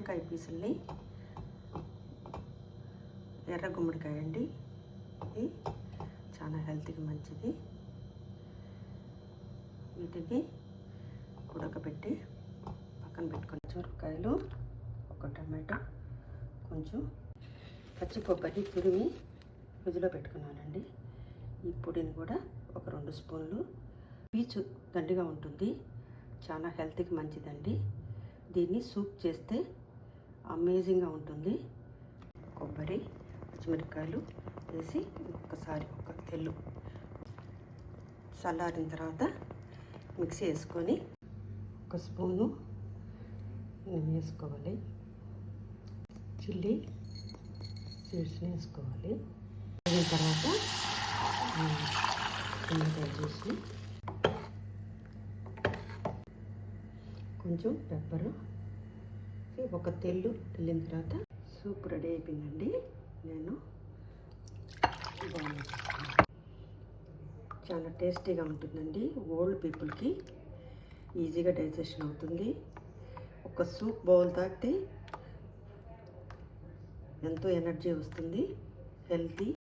గుమ్మడికాయ పీసుల్ని, ఎర్ర గుమ్మడికాయ అండి, ఇది చాలా హెల్త్కి మంచిది. వీటిని ఉడకబెట్టి పక్కన పెట్టుకొని, మిరపకాయలు, ఒక టమాటో, కొంచెం పచ్చి కొబ్బరి తురిమి ఫ్రిడ్జ్లో పెట్టుకున్నానండి. ఈ పొడిని కూడా ఒక 2 స్పూన్లు. పీచు దండిగా ఉంటుంది, చాలా హెల్త్కి మంచిదండి. దీన్ని సూప్ చేస్తే అమేజింగ్గా ఉంటుంది. కొబ్బరి, పచ్చిమిరపకాయలు వేసి ఒక్కసారి ఒక తెల్లు చల్లారిన తర్వాత మిక్సీ వేసుకొని 1 స్పూను వేసుకోవాలి. చిల్లీ సీడ్స్ని వేసుకోవాలి. అయిన తర్వాత నిమ్మకాయ జ్యూస్ని, కొంచెం పెప్పరు, ఒక తెల్లిన తర్వాత సూప్ రెడీ అయిపోయిందండి. నేను చాలా టేస్టీగా ఉంటుందండి. ఓల్డ్ పీపుల్కి ఈజీగా డైజెషన్ అవుతుంది. ఒక సూప్ బౌల్ తాగితే ఎంతో ఎనర్జీ వస్తుంది. హెల్తీ